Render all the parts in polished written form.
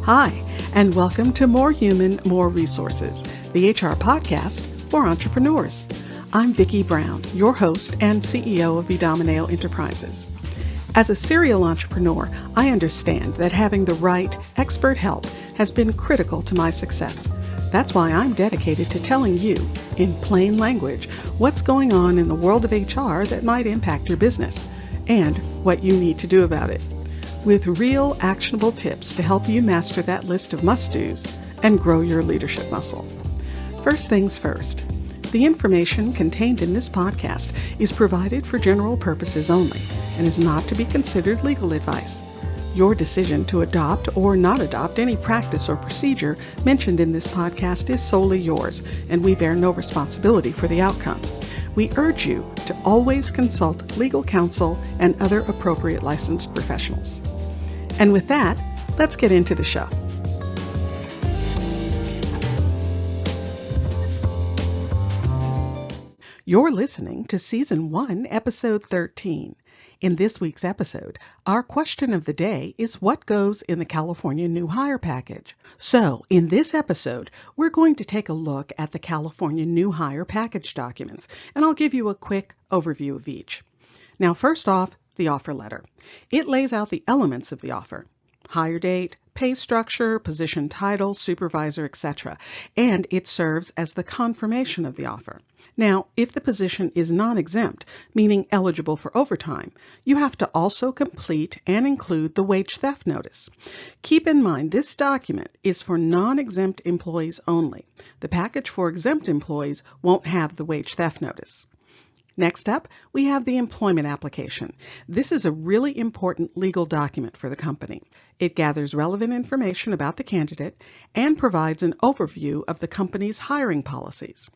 Hi, and welcome to More Human, More Resources, the HR podcast for entrepreneurs. I'm Vicki Brown, your host and CEO of Idomeneo Enterprises. As a serial entrepreneur, I understand that having the right expert help has been critical to my success. That's why I'm dedicated to telling you, in plain language, what's going on in the world of HR that might impact your business, and what you need to do about it, with real actionable tips to help you master that list of must-dos and grow your leadership muscle. First things first, the information contained in this podcast is provided for general purposes only and is not to be considered legal advice. Your decision to adopt or not adopt any practice or procedure mentioned in this podcast is solely yours, and we bear no responsibility for the outcome. We urge you to always consult legal counsel and other appropriate licensed professionals. And with that, let's get into the show. You're listening to Season 1, Episode 13. In this week's episode, our question of the day is what goes in the California New Hire Package. So, in this episode, we're going to take a look at the California New Hire Package documents, and I'll give you a quick overview of each. Now, first off, the offer letter. It lays out the elements of the offer: hire date, pay structure, position title, supervisor, etc., and it serves as the confirmation of the offer. Now, if the position is non-exempt, meaning eligible for overtime, you have to also complete and include the wage theft notice. Keep in mind, this document is for non-exempt employees only. The package for exempt employees won't have the wage theft notice. Next up, we have the employment application. This is a really important legal document for the company. It gathers relevant information about the candidate and provides an overview of the company's hiring policies.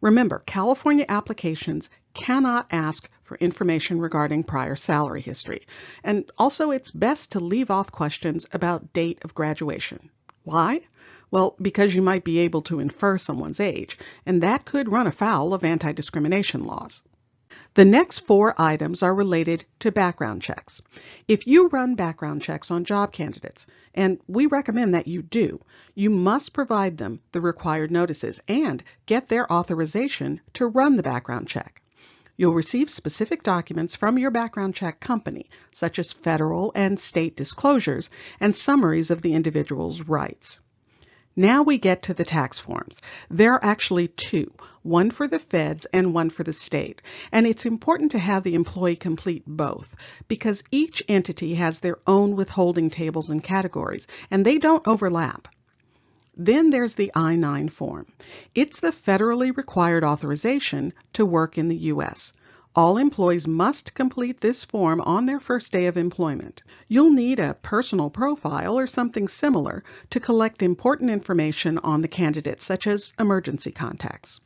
Remember, California applications cannot ask for information regarding prior salary history. And also, it's best to leave off questions about date of graduation. Why? Well, because you might be able to infer someone's age, and that could run afoul of anti-discrimination laws. The next 4 items are related to background checks. If you run background checks on job candidates, and we recommend that you do, you must provide them the required notices and get their authorization to run the background check. You'll receive specific documents from your background check company, such as federal and state disclosures and summaries of the individual's rights. Now we get to the tax forms. There are actually 2, one for the feds and one for the state. And it's important to have the employee complete both because each entity has their own withholding tables and categories, and they don't overlap. Then there's the I-9 form. It's the federally required authorization to work in the U.S. All employees must complete this form on their first day of employment. You'll need a personal profile or something similar to collect important information on the candidate, such as emergency contacts.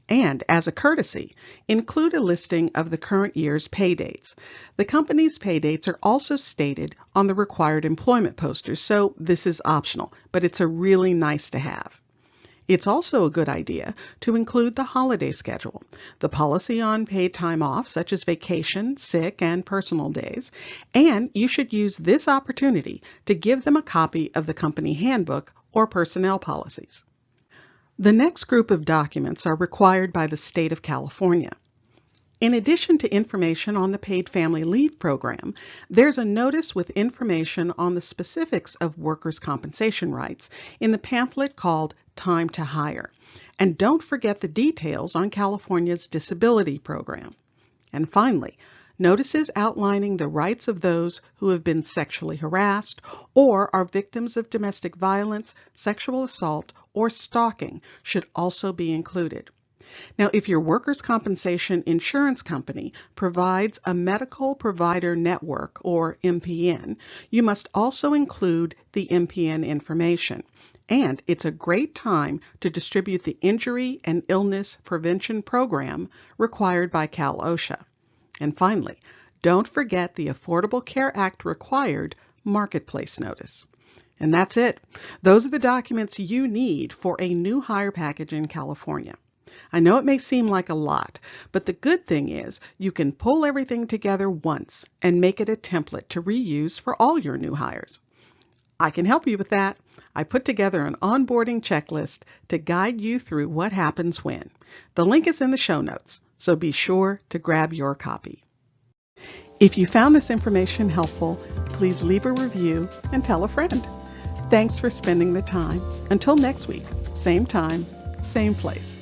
And as a courtesy, include a listing of the current year's pay dates. The company's pay dates are also stated on the required employment posters, so this is optional, but it's a really nice to have. It's also a good idea to include the holiday schedule, the policy on paid time off, such as vacation, sick, and personal days, and you should use this opportunity to give them a copy of the company handbook or personnel policies. The next group of documents are required by the state of California. In addition to information on the paid family leave program, there's a notice with information on the specifics of workers' compensation rights in the pamphlet called Time to Hire. And don't forget the details on California's disability program. And finally, notices outlining the rights of those who have been sexually harassed or are victims of domestic violence, sexual assault, or stalking should also be included. Now, if your workers' compensation insurance company provides a medical provider network, or MPN, you must also include the MPN information. And it's a great time to distribute the Injury and Illness Prevention Program required by Cal OSHA. And finally, don't forget the Affordable Care Act required Marketplace Notice. And that's it. Those are the documents you need for a new hire package in California. I know it may seem like a lot, but the good thing is you can pull everything together once and make it a template to reuse for all your new hires. I can help you with that. I put together an onboarding checklist to guide you through what happens when. The link is in the show notes, so be sure to grab your copy. If you found this information helpful, please leave a review and tell a friend. Thanks for spending the time. Until next week, same time, same place.